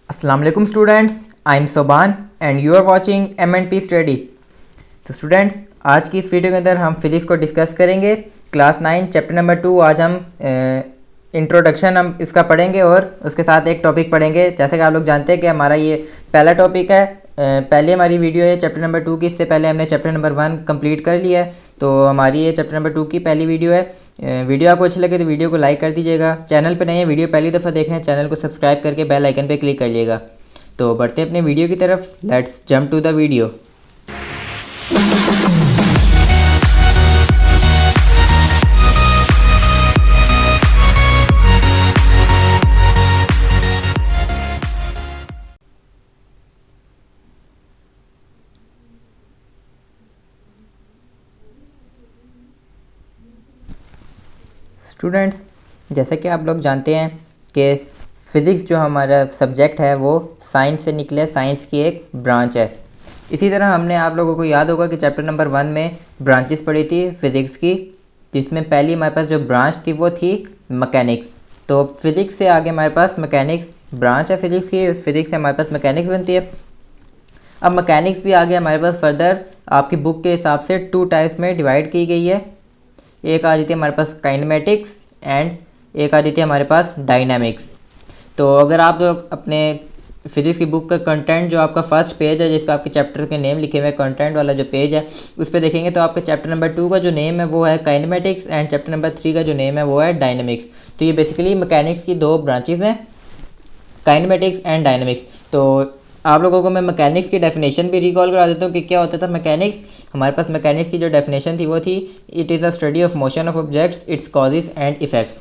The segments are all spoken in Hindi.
अस्सलाम वालेकुम students, I am Soban and you are watching M&P study. तो स्टूडेंट्स, आज की इस वीडियो के अंदर हम फिज़िक्स को डिस्कस करेंगे। क्लास 9 चैप्टर नंबर 2 आज हम इंट्रोडक्शन हम इसका पढ़ेंगे और उसके साथ एक टॉपिक पढ़ेंगे। जैसे कि आप लोग जानते हैं कि हमारा ये पहला टॉपिक है, पहले हमारी वीडियो है चैप्टर नंबर 2 की। इससे पहले हमने चैप्टर नंबर 1 कंप्लीट कर लिया है, तो हमारी ये चैप्टर नंबर 2 की पहली वीडियो है। वीडियो आपको अच्छी लगे तो वीडियो को लाइक कर दीजिएगा। चैनल पर नए हैं, वीडियो पहली दफ़ा देख रहे हैं, चैनल को सब्सक्राइब करके बेल आइकन पर क्लिक कर लीजिएगा। तो बढ़ते हैं अपने वीडियो की तरफ। Let's jump to the video. Students, जैसे कि आप लोग जानते हैं कि फ़िज़िक्स जो हमारा सब्जेक्ट है वो साइंस से निकले, साइंस की एक ब्रांच है। इसी तरह हमने आप लोगों को याद होगा कि चैप्टर नंबर 1 में ब्रांचेस पढ़ी थी फ़िज़िक्स की, जिसमें पहली हमारे पास जो ब्रांच थी वो थी मैकेनिक्स। तो फिज़िक्स से आगे हमारे पास मैकेनिक्स ब्रांच है फ़िज़िक्स की, फ़िज़िक्स से हमारे पास मैकेनिक्स बनती है। अब मैकेनिक्स भी आगे हमारे पास फर्दर आपकी बुक के हिसाब से 2 टाइप्स में डिवाइड की गई है। एक आ जाती है हमारे पास काइनेमेटिक्स एंड एक आ जाती है हमारे पास डायनामिक्स। तो अगर आप लोग अपने फिज़िक्स की बुक का कंटेंट जो आपका फर्स्ट पेज है, जिस पर आपके चैप्टर के नेम लिखे हुए हैं, कंटेंट वाला जो पेज है उस पर देखेंगे तो आपके चैप्टर नंबर 2 का जो नेम है वो है काइनेमेटिक्स एंड चैप्टर नंबर 3 का जो नेम है वो है डायनामिक्स। तो ये बेसिकली मैकेनिक्स की 2 ब्रांचेस हैं, काइनेमेटिक्स एंड डायनामिक्स। तो आप लोगों को मैं मैकेनिक्स की डेफिनेशन भी रिकॉल करा देता हूँ कि क्या होता था मैकेनिक्स। हमारे पास मैकेनिक्स की जो डेफिनेशन थी वो थी, it is a study of motion of objects, its causes and effects.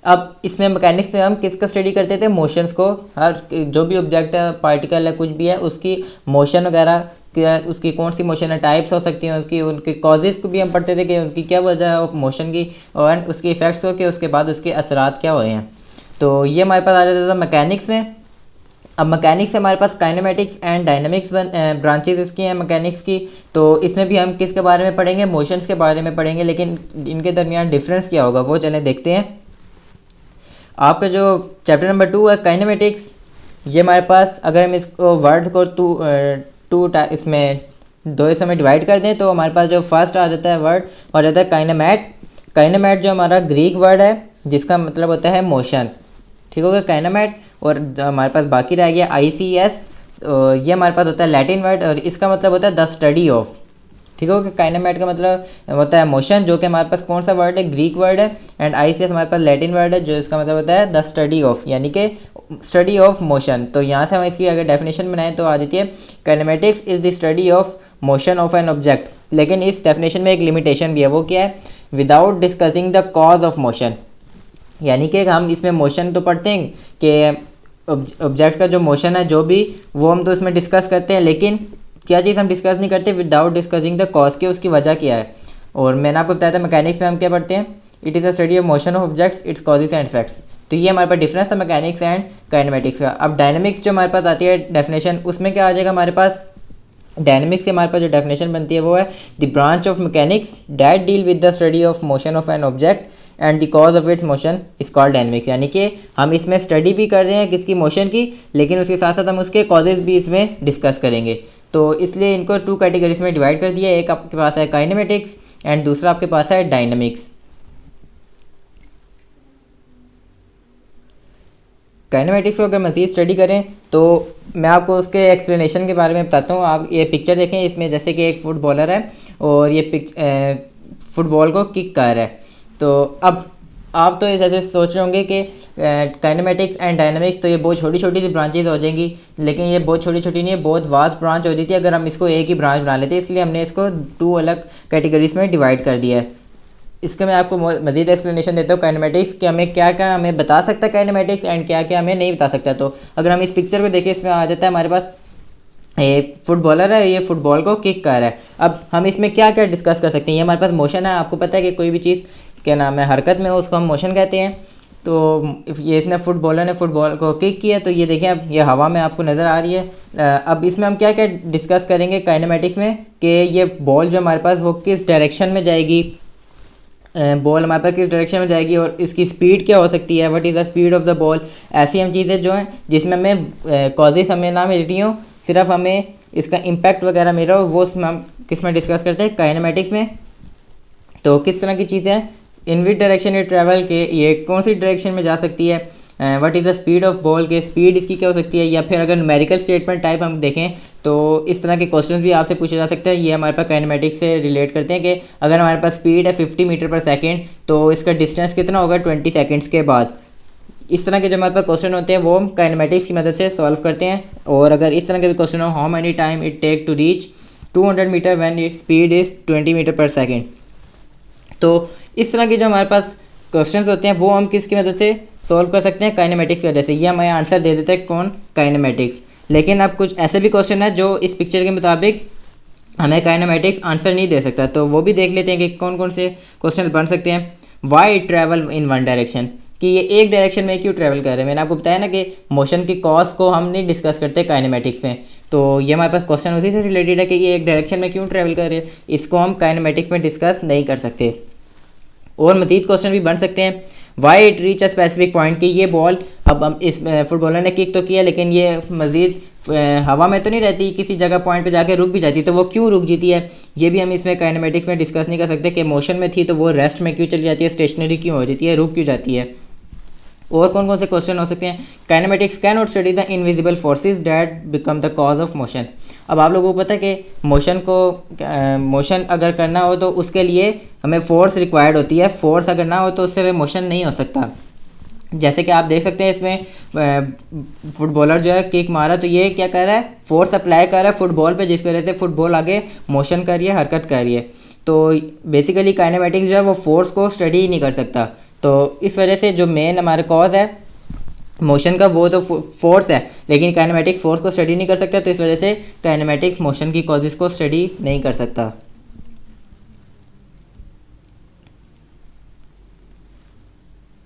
अब इसमें मैकेनिक्स में हम किसका स्टडी करते थे? मोशंस को। हर जो भी ऑब्जेक्ट है, पार्टिकल है, कुछ भी है, उसकी मोशन वगैरह क्या, उसकी कौन सी मोशन है, टाइप्स हो सकती हैं उसकी, उनके कॉजेज़ को भी हम पढ़ते थे कि उनकी क्या वजह है मोशन की, और उसके इफ़ेक्ट्स को कि उसके बाद उसके असरात क्या हुए हैं। तो ये हमारे पास आ जाता था मैकेनिक्स में। अब मैकेनिक्स से हमारे पास काइनेमेटिक्स एंड डायनामिक्स ब्रांचेस इसकी हैं मैकेनिक्स की। तो इसमें भी हम किसके बारे में पढ़ेंगे? मोशंस के बारे में पढ़ेंगे, लेकिन इनके दरमियान डिफरेंस क्या होगा वो चलें देखते हैं। आपका जो चैप्टर नंबर 2 है काइनेमेटिक्स, ये हमारे पास अगर हम इसको वर्ड को इसमें 2 हिस्सों में डिवाइड कर दें तो हमारे पास जो फर्स्ट आ जाता है वर्ड आ जाता है काइनेमैट। काइनेमैट जो हमारा ग्रीक वर्ड है जिसका मतलब होता है मोशन, ठीक हो गया काइनेमैट। और हमारे पास बाकी रह गया ICS, ये हमारे पास होता है लैटिन वर्ड और इसका मतलब होता है द स्टडी ऑफ, ठीक हो गया। काइनेमैट का मतलब होता है मोशन, जो कि हमारे पास कौन सा वर्ड है? ग्रीक वर्ड है। एंड ICS हमारे पास लैटिन वर्ड है जो इसका मतलब होता है द स्टडी ऑफ, यानी कि स्टडी ऑफ मोशन। तो यहाँ से हम इसकी अगर डेफिनेशन बनाएं तो आ जाती है kinematics is the study of motion of an object. लेकिन इस डेफिनेशन में एक लिमिटेशन भी है, वो क्या है? Without discussing the cause of motion. यानी कि हम इसमें मोशन तो पढ़ते हैं कि ऑब्जेक्ट का जो मोशन है जो भी, वो हम तो इसमें डिस्कस करते हैं, लेकिन क्या चीज़ हम डिस्कस नहीं करते? विदाउट डिस्कसिंग द कॉज के, उसकी वजह क्या है। और मैंने आपको बताया था मैकेनिक्स में हम क्या पढ़ते हैं? It is a study of motion of objects, its causes and effects. तो ये हमारे पास डिफरेंस है मैकेनिक्स एंड काइनेमेटिक्स का। अब डायनामिक्स जो हमारे पास आती है डेफिनेशन, उसमें क्या आ जाएगा हमारे पास? डायनामिक्स से हमारे पास जो डेफिनेशन बनती है वो है the branch of mechanics that deal with the study of motion of an object and the cause of its motion is called dynamics. यानी कि हम इसमें स्टडी भी कर रहे हैं किसकी? मोशन की, लेकिन उसके साथ साथ हम उसके कॉजेज भी इसमें डिस्कस करेंगे। तो इसलिए इनको 2 कैटेगरीज में डिवाइड कर दिया। एक आपके पास है काइनेमेटिक्स एंड दूसरा आपके पास है डायनामिक्स। काइनेमेटिक्स को अगर मज़ीद स्टडी करें तो मैं आपको उसके एक्सप्लेनेशन के बारे में बताता हूँ। आप ये पिक्चर देखें, इसमें जैसे कि एक फुटबॉलर है और ये फुटबॉल को किक कर रहा है। तो अब आप तो जैसे सोच रहे होंगे कि काइनेमेटिक्स एंड डायनामिक्स तो ये बहुत छोटी छोटी सी ब्रांचेज हो जाएंगी, लेकिन ये बहुत छोटी छोटी नहीं है, बहुत वास्ट ब्रांच हो जाती है अगर हम इसको एक ही ब्रांच बना लेते हैं। इसलिए हमने इसको 2 अलग कैटेगरीज में डिवाइड कर दिया है। इसका मैं आपको मज़ीद एक्सप्लेनेशन देता हूँ काइनेमेटिक्स कि हमें क्या क्या हमें बता सकता है काइनेमेटिक्स एंड क्या क्या हमें नहीं बता सकता। तो अगर हम इस पिक्चर को देखें, इसमें आ जाता है हमारे पास एक फुटबॉलर है, ये फुटबॉल को किक कर रहा है। अब हम इसमें क्या क्या डिस्कस कर सकते हैं? ये हमारे पास मोशन है। आपको पता है कि कोई भी चीज़ क्या नाम है हरकत में हो उसको हम मोशन कहते हैं। तो ये इसने फुटबॉलर ने फुटबॉल को किक किया, तो ये देखें अब ये हवा में आपको नज़र आ रही है। अब इसमें हम क्या क्या डिस्कस करेंगे काइनेमेटिक्स में कि ये बॉल जो हमारे पास वो किस डायरेक्शन में जाएगी, बॉल हमारे पास किस डायरेक्शन में जाएगी और इसकी स्पीड क्या हो सकती है, what is the speed of the ball. ऐसी हम चीज़ें जो हैं जिसमें हमें कॉजेस हमें ना मिल रही हों, सिर्फ हमें इसका इम्पैक्ट वगैरह मिल रहा हो, वो उसमें हम किस में डिस्कस करते हैं, काइनेमेटिक्स में। तो किस तरह की चीज़ें हैं, इन विच डायरेक्शन ये ट्रैवल के, ये कौन सी डायरेक्शन में जा सकती है, what is the speed of ball के, स्पीड इसकी क्या हो सकती है। या फिर अगर न्यूमेरिकल स्टेटमेंट टाइप हम देखें तो इस तरह के क्वेश्चंस भी आपसे पूछे जा सकते हैं। ये हमारे पास काइनेमेटिक्स से रिलेट करते हैं कि अगर हमारे पास स्पीड है 50 मीटर पर सेकेंड तो इसका डिस्टेंस कितना होगा 20 सेकेंड्स के बाद। इस तरह के जो हमारे पास क्वेश्चन होते हैं वो हम काइनेमेटिक्स की मदद से सॉल्व करते हैं। और अगर इस तरह के भी क्वेश्चन हो, how many time it take to reach 200 meter when it speed is 20 meter per second. तो इस तरह के जो हमारे पास क्वेश्चंस होते हैं वो हम किसकी मदद से सॉल्व कर सकते हैं, काइनेमेटिक्स की वजह से। ये हमें आंसर दे देता है कौन, काइनेमेटिक्स। लेकिन अब कुछ ऐसे भी क्वेश्चन है जो इस पिक्चर के मुताबिक हमें काइनेमेटिक्स आंसर नहीं दे सकता, तो वो भी देख लेते हैं कि कौन कौन से क्वेश्चन बन सकते हैं। Why travel in one direction, कि ये एक डायरेक्शन में क्यों ट्रैवल कर रहे हैं। मैंने आपको बताया ना कि मोशन की कॉज को हम नहीं डिस्कस करते काइनेमेटिक्स में, तो ये हमारे पास क्वेश्चन उसी से रिलेटेड है कि ये एक डायरेक्शन में क्यों ट्रैवल कर रहे हैं, इसको हम काइनेमेटिक्स में डिस्कस नहीं कर सकते। और मज़ीद क्वेश्चन भी बन सकते हैं, why it reach a specific point, कि ये बॉल, अब हम इस फुटबॉलर ने किक तो किया लेकिन ये मज़ीद हवा में तो नहीं रहती, किसी जगह पॉइंट पे जाके रुक भी जाती, तो वो क्यों रुक जाती है, ये भी हम इसमें काइनेमेटिक्स में डिस्कस नहीं कर सकते कि मोशन में थी तो वो रेस्ट में क्यों चली जाती है, स्टेशनरी क्यों हो जाती है, रुक क्यों जाती है। और कौन कौन से क्वेश्चन हो सकते हैं, kinematics can not study the invisible forces that become the cause of motion. अब आप लोगों को पता है कि मोशन अगर करना हो तो उसके लिए हमें फोर्स रिक्वायर्ड होती है, फोर्स अगर ना हो तो उससे वह मोशन नहीं हो सकता। जैसे कि आप देख सकते हैं इसमें फुटबॉलर जो है किक मारा तो ये क्या कर रहा है, फोर्स अप्लाई कर रहा है फुटबॉल पे, जिसकी वजह से फुटबॉल आगे मोशन कर रही है, हरकत कर रही है। तो बेसिकली काइनेमेटिक्स जो है वो फोर्स को स्टडी ही नहीं कर सकता। तो इस वजह से जो मेन हमारा कॉज है मोशन का वो तो फोर्स है, लेकिन काइनेमेटिक्स फोर्स को स्टडी नहीं कर सकता, तो इस वजह से काइनेमेटिक्स मोशन की कॉजेज़ को स्टडी नहीं कर सकता।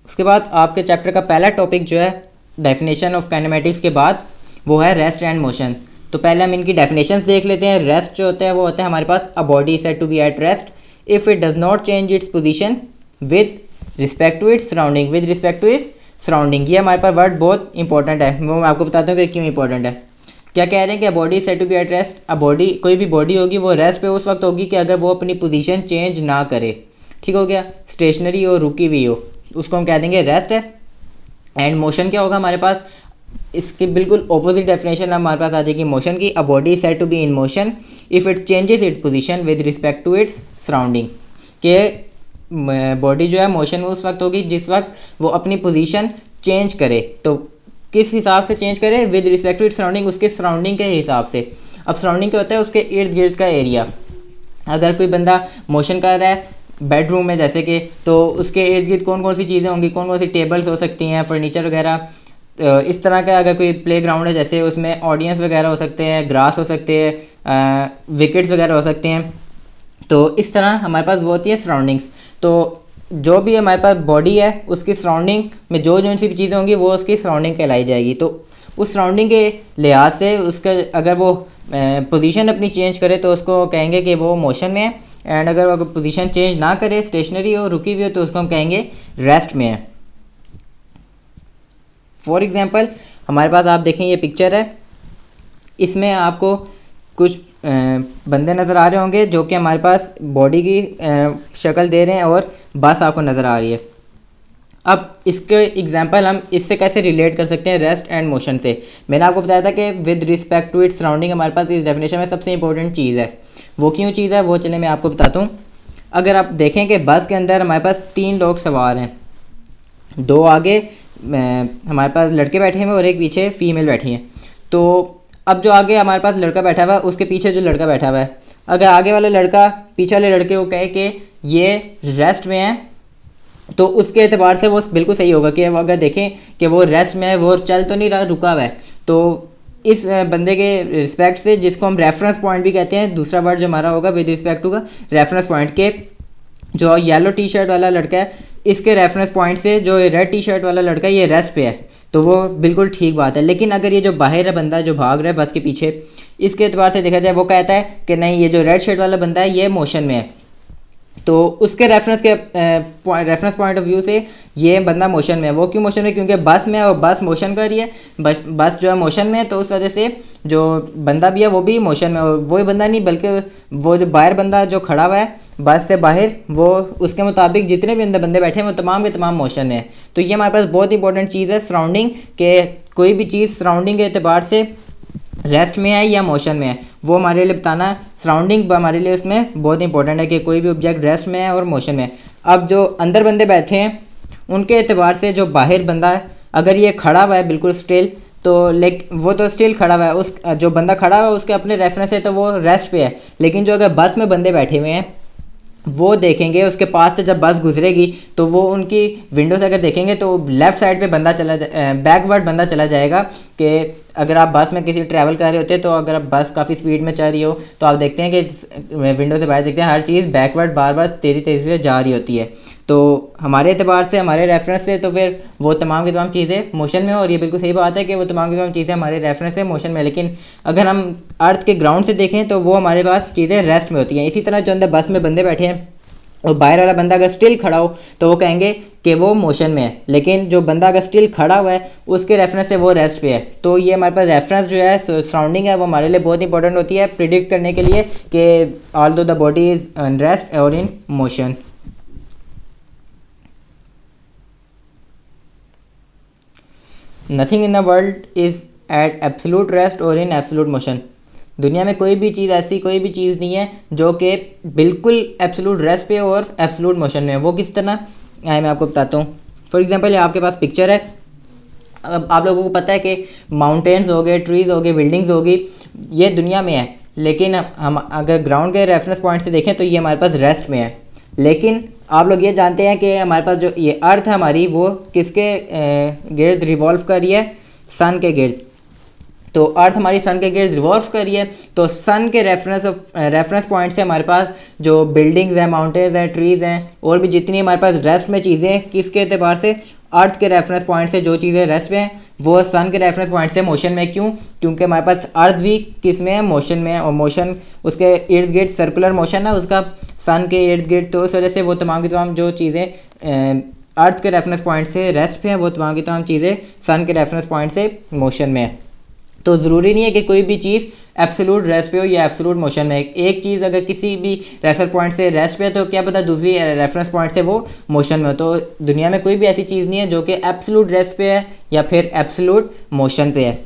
उसके बाद आपके चैप्टर का पहला टॉपिक जो है डेफिनेशन ऑफ काइनेमेटिक्स के बाद वो है रेस्ट एंड मोशन। तो पहले हम इनकी डेफिनेशंस देख लेते हैं। रेस्ट जो होता है वो होता है हमारे पास, a body is said to be at rest if it does not change its position with respect to its surrounding, with respect to its surrounding. ये हमारे पास वर्ड बहुत इंपॉर्टेंट है, वो मैं आपको बताता हूँ कि क्यों इंपॉर्टेंट है। क्या कह रहे हैं कि body said to be at rest, अब बॉडी, कोई भी बॉडी होगी वो रेस्ट पे उस वक्त होगी कि अगर वो अपनी पोजीशन चेंज ना करे, ठीक हो गया, स्टेशनरी हो, रुकी हुई हो, उसको हम कह देंगे रेस्ट है। एंड मोशन क्या होगा हमारे पास, इसके बिल्कुल ऑपोजिट डेफिनेशन हमारे पास आ जाएगी मोशन की, a body said to be in motion if it changes it position with respect to its surrounding, के बॉडी जो है मोशन में उस वक्त होगी जिस वक्त वो अपनी पोजीशन चेंज करे। तो किस हिसाब से चेंज करे, with respect to its surrounding, उसके सराउंडिंग के हिसाब से। अब सराउंडिंग क्या होता है, उसके इर्द गिर्द का एरिया। अगर कोई बंदा मोशन कर रहा है बेडरूम में जैसे कि, तो उसके इर्द गिर्द कौन कौन सी चीज़ें होंगी, कौन कौन सी टेबल्स हो सकती हैं, फर्नीचर वगैरह। इस तरह का अगर कोई प्ले ग्राउंड है जैसे, उसमें ऑडियंस वगैरह हो सकते हैं, ग्रास हो सकते हैं, विकेट्स वगैरह हो सकते हैं। तो इस तरह हमारे पास वो होती है सराउंडिंग्स। तो जो भी हमारे पास बॉडी है उसकी सराउंडिंग में जो जो सी चीज़ें होंगी वो उसकी सराउंडिंग कहलाई जाएगी। तो उस सराउंडिंग के लिहाज से उसका अगर वो पोजीशन अपनी चेंज करे तो उसको कहेंगे कि वो मोशन में है, एंड अगर वो पोजीशन चेंज ना करे, स्टेशनरी हो, रुकी हुई हो, तो उसको हम कहेंगे रेस्ट में है। फॉर एग्जांपल हमारे पास आप देखें ये पिक्चर है, इसमें आपको कुछ बंदे नज़र आ रहे होंगे जो कि हमारे पास बॉडी की शक्ल दे रहे हैं और बस आपको नज़र आ रही है। अब इसके एग्जांपल हम इससे कैसे रिलेट कर सकते हैं रेस्ट एंड मोशन से। मैंने आपको बताया था कि with respect to its surrounding हमारे पास इस डेफिनेशन में सबसे इंपॉर्टेंट चीज़ है। वो क्यों चीज़ है वो चले मैं आपको बताता हूँ। अगर आप देखें कि बस के अंदर हमारे पास 3 लोग सवार हैं, 2 आगे हमारे पास लड़के बैठे हैं और एक पीछे फीमेल बैठी हैं। तो अब जो आगे हमारे पास लड़का बैठा हुआ है उसके पीछे जो लड़का बैठा हुआ है, अगर आगे वाला लड़का पीछे वाले लड़के को कहे कि ये रेस्ट में है, तो उसके एतबार से वो बिल्कुल सही होगा कि अगर देखें कि वो रेस्ट में है, वो चल तो नहीं रहा, रुका हुआ है। तो इस बंदे के रिस्पेक्ट से, जिसको हम रेफरेंस पॉइंट भी कहते हैं, दूसरा वर्ड जो हमारा होगा विद रिस्पेक्ट टू का रेफरेंस पॉइंट, के जो येलो टी शर्ट वाला लड़का है इसके रेफरेंस पॉइंट से जो रेड टी शर्ट वाला लड़का है ये रेस्ट पे है, तो वो बिल्कुल ठीक बात है। लेकिन अगर ये जो बाहर है बंदा जो भाग रहा है बस के पीछे, इसके एतबार से देखा जाए वो कहता है कि नहीं, ये जो रेड शर्ट वाला बंदा है ये मोशन में है, तो उसके रेफरेंस पॉइंट ऑफ व्यू से ये बंदा मोशन में है। वो क्यों मोशन में? क्योंकि बस में है और बस मोशन कर रही है, बस जो है मोशन में है, तो उस वजह से जो बंदा भी है वो भी मोशन में। और वही बंदा नहीं बल्कि वो जो बाहर बंदा जो खड़ा हुआ है बस से बाहर, वो उसके मुताबिक जितने भी अंदर बंदे बैठे हैं वो तमाम के तमाम मोशन में है। तो ये हमारे पास बहुत इंपॉर्टेंट चीज़ है सराउंडिंग, के कोई भी चीज़ सराउंडिंग के अतबार से रेस्ट में है या मोशन में है, वो हमारे लिए बताना। सराउंडिंग हमारे लिए उसमें बहुत इंपॉर्टेंट है कि कोई भी ऑब्जेक्ट रेस्ट में है और मोशन में है। अब जो अंदर बंदे बैठे हैं उनके एतबार से जो बाहर बंदा है, अगर ये खड़ा हुआ है बिल्कुल स्टिल, तो वो तो स्टिल खड़ा हुआ है, उस जो बंदा खड़ा हुआ है उसके अपने रेफरेंस है तो वो रेस्ट पे है। लेकिन जो अगर बस में बंदे बैठे हुए हैं वो देखेंगे उसके पास से जब बस गुजरेगी तो वो उनकी विंडो से अगर देखेंगे तो लेफ़्ट साइड पे बंदा बैकवर्ड बंदा चला जाएगा। कि अगर आप बस में किसी ट्रैवल कर रहे होते हैं तो अगर आप बस काफ़ी स्पीड में चल रही हो तो आप देखते हैं कि विंडो से बाहर देखते हैं हर चीज़ बैकवर्ड बार बार तेज़ी तेज़ी से जा रही होती है। तो हमारे एतबार से, हमारे रेफरेंस से तो फिर वो तमाम की तमाम चीज़ें मोशन में, और ये बिल्कुल सही बात है कि वो तमाम की तमाम चीज़ें हमारे रेफरेंस से मोशन में। लेकिन अगर हम अर्थ के ग्राउंड से देखें तो वो हमारे पास चीज़ें रेस्ट में होती हैं। इसी तरह जो अंदर बस में बंदे बैठे हैं और बाहर वाला बंदा अगर स्टिल खड़ा हो तो वो कहेंगे कि वो मोशन में है, लेकिन जो बंदा अगर स्टिल खड़ा हुआ है उसके रेफरेंस से वो रेस्ट पे है। तो ये हमारे पास रेफरेंस जो है सराउंडिंग है वो हमारे लिए बहुत इंपॉर्टेंट होती है प्रिडिक्ट करने के लिए कि although the body is in rest और in motion. Nothing in the world is at absolute rest और इन एब्सोलूट मोशन। दुनिया में कोई भी चीज़, ऐसी कोई भी चीज़ नहीं है जो कि बिल्कुल एब्सोलूट रेस्ट पे और एब्सोलूट मोशन में है। वो किस तरह है मैं आपको बताता हूँ। फॉर एग्जांपल ये आपके पास पिक्चर है। अब आप लोगों को पता है कि माउंटेन्स हो गए, ट्रीज़ हो गए, बिल्डिंग्स होगी, ये दुनिया में है। लेकिन हम अगर ग्राउंड के रेफरेंस पॉइंट से देखें तो ये हमारे पास रेस्ट में है। लेकिन आप लोग ये जानते हैं कि हमारे पास जो ये अर्थ है हमारी, वो किसके गिर्द रिवॉल्व कर रही है? सन के गिर्द। तो अर्थ हमारी सन के गिर्द रिवॉल्व कर रही है, तो सन के रेफरेंस पॉइंट से हमारे पास जो बिल्डिंग्स हैं, माउंटेन्स हैं, ट्रीज़ हैं, और भी जितनी हमारे पास रेस्ट में चीज़ें हैं, किसके एतबार से? अर्थ के रेफरेंस पॉइंट से जो चीज़ें रेस्ट में हैं वो सन के रेफरेंस पॉइंट से मोशन में। क्यों? क्योंकि हमारे पास अर्थ भी किस में है? मोशन में है, और मोशन उसके इर्द गिर्द सर्कुलर मोशन है उसका सन के इर्द गिर्द। तो उस वजह से वो तमाम की तमाम जो चीज़ें अर्थ के रेफरेंस पॉइंट से रेस्ट पे हैं वो तमाम की तमाम चीज़ें सन के रेफरेंस पॉइंट से मोशन में है। तो ज़रूरी नहीं है कि कोई भी चीज़ एब्सोलूट रेस्ट पे हो या एब्सोलूट मोशन में। एक चीज़ अगर किसी भी रेफरेंस पॉइंट से रेस्ट पे है तो क्या पता दूसरी रेफरेंस पॉइंट से वो मोशन में हो। तो दुनिया में कोई भी ऐसी चीज़ नहीं है जो कि एब्सोलूट रेस्ट पे है या फिर एब्सोलूट मोशन पे है।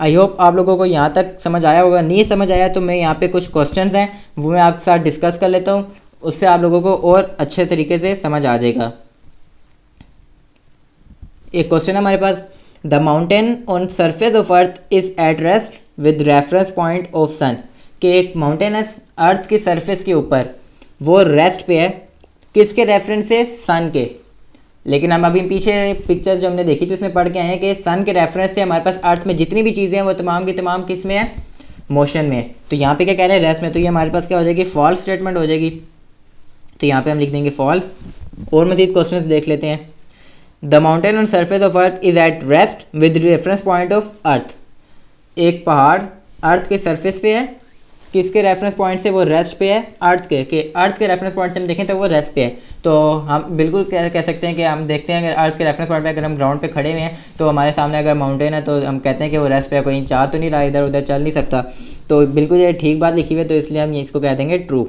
आई होप आप लोगों को यहाँ तक समझ आया होगा। नहीं समझ आया तो मैं यहाँ पे कुछ क्वेश्चंस हैं वो मैं आपके साथ डिस्कस कर लेता हूँ, उससे आप लोगों को और अच्छे तरीके से समझ आ जाएगा। एक क्वेश्चन है हमारे पास, the mountain on surface of earth is at rest with reference point of sun. कि एक माउंटेन है अर्थ की सरफेस के ऊपर, वो रेस्ट पे है किसके रेफरेंस से? सन के। लेकिन हम अभी पीछे पिक्चर जो हमने देखी थी उसमें पढ़ के आए हैं कि सन के रेफरेंस से हमारे पास अर्थ में जितनी भी चीज़ें हैं वो तमाम की तमाम किस में है? मोशन में। तो यहाँ पे क्या कह रहे हैं? रेस्ट में। तो ये हमारे पास क्या हो जाएगी? फॉल्स स्टेटमेंट हो जाएगी। तो यहाँ पे हम लिख देंगे फॉल्स। और मज़ीद क्वेश्चन देख लेते हैं। The mountain on surface of earth is at rest with reference point of earth. एक पहाड़ अर्थ के सरफेस पे है, किसके रेफरेंस पॉइंट से? वो रेस्ट पे है, अर्थ के अर्थ के रेफरेंस पॉइंट से हम देखें तो वो रेस्ट पे है। तो हम बिल्कुल कह सकते हैं कि हम देखते हैं अगर अर्थ के रेफरेंस पॉइंट पे अगर हम ग्राउंड पे खड़े हुए हैं तो हमारे सामने अगर माउंटेन है तो हम कहते हैं कि वो रेस्ट पे है, कोई चाह तो नहीं रहा, इधर उधर चल नहीं सकता। तो बिल्कुल ये ठीक बात लिखी हुई है, तो इसलिए हम इसको कह देंगे ट्रू।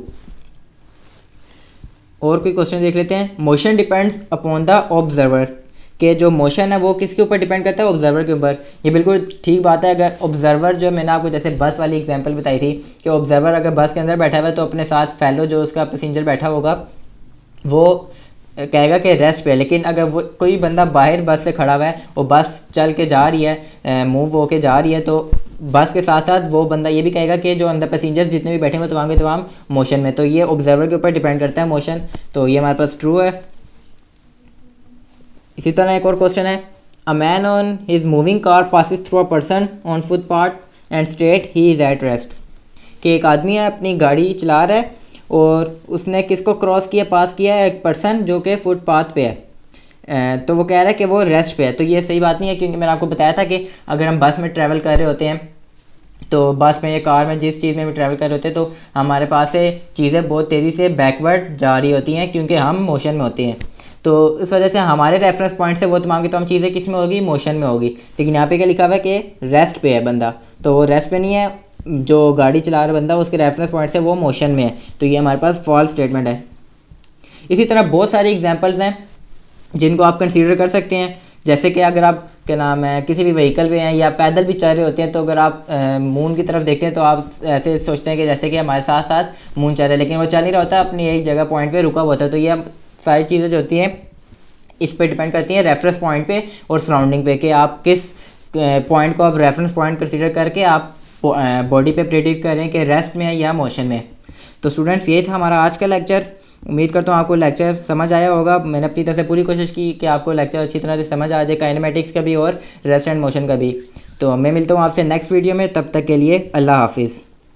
और कोई क्वेश्चन देख लेते हैं। Motion depends upon the observer. कि जो मोशन है वो किसके ऊपर डिपेंड करता है? ऑब्जर्वर के ऊपर। ये बिल्कुल ठीक बात है। अगर ऑब्जर्वर जो मैंने आपको जैसे बस वाली एग्जांपल बताई थी कि ऑब्जर्वर अगर बस के अंदर बैठा हुआ है तो अपने साथ फेलो जो उसका पैसेंजर बैठा होगा वो कहेगा कि रेस्ट पे है। लेकिन अगर वो कोई बंदा बाहर बस से खड़ा हुआ है और बस चल के जा रही है, मूव होके जा रही है, तो बस के साथ साथ वो बंदा ये भी कहेगा कि जो अंदर पैसेंजर जितने भी बैठे हुए तमाम के तमाम मोशन में। तो ये ऑब्जर्वर के ऊपर डिपेंड करता है मोशन। तो ये हमारे पास ट्रू है। इसी तरह एक और क्वेश्चन है, a man on his moving car passes through a person on footpath and state he is at rest. कि एक आदमी है अपनी गाड़ी चला रहा है और उसने किसको क्रॉस किया? पास किया है एक पर्सन जो कि फुटपाथ पे है। तो वो कह रहा है कि वो रेस्ट पे है। तो ये सही बात नहीं है, क्योंकि मैंने आपको बताया था कि अगर हम बस में ट्रैवल कर रहे होते हैं तो बस में या कार में जिस चीज़ में भी ट्रैवल कर रहे होते हैं तो हमारे पास से चीज़ें बहुत तेज़ी से बैकवर्ड जा रही होती हैं क्योंकि हम मोशन में होते हैं। तो इस वजह से हमारे रेफरेंस पॉइंट से वो तमाम की तमाम चीज़ें किस में होगी, मोशन में होगी। लेकिन यहाँ पे क्या लिखा हुआ है कि रेस्ट पे है बंदा, तो वो रेस्ट पे नहीं है, जो गाड़ी चला रहा बंदा उसके रेफरेंस पॉइंट से वो मोशन में है, तो ये हमारे पास फॉल्स स्टेटमेंट है। इसी तरह बहुत सारी एग्जांपल्स हैं जिनको आप कंसीडर कर सकते हैं। जैसे कि अगर आप क्या नाम है किसी भी व्हीकल पे हैं या पैदल भी चल रहे होते हैं, तो अगर आप मून की तरफ देखते हैं तो आप ऐसे सोचते हैं कि जैसे कि हमारे साथ साथ मून चल रहा है, लेकिन वो चल नहीं रहा होता, अपनी एक जगह पॉइंट पे रुका हुआ होता है। तो ये सारी चीज़ें जो होती हैं इस पे डिपेंड करती हैं रेफरेंस पॉइंट पे और सराउंडिंग पे, कि आप किस पॉइंट को आप रेफरेंस पॉइंट कंसीडर करके आप बॉडी पे प्रेडिक्ट करें कि रेस्ट में है या मोशन में। तो स्टूडेंट्स ये था हमारा आज का लेक्चर। उम्मीद करता हूँ आपको लेक्चर समझ आया होगा। मैंने अपनी तरफ से पूरी कोशिश की कि आपको लेक्चर अच्छी तरह से समझ आ जाए, काइनेमेटिक्स का भी और रेस्ट एंड मोशन का भी। तो मैं मिलता हूँ आपसे नेक्स्ट वीडियो में, तब तक के लिए अल्लाह हाफिज़।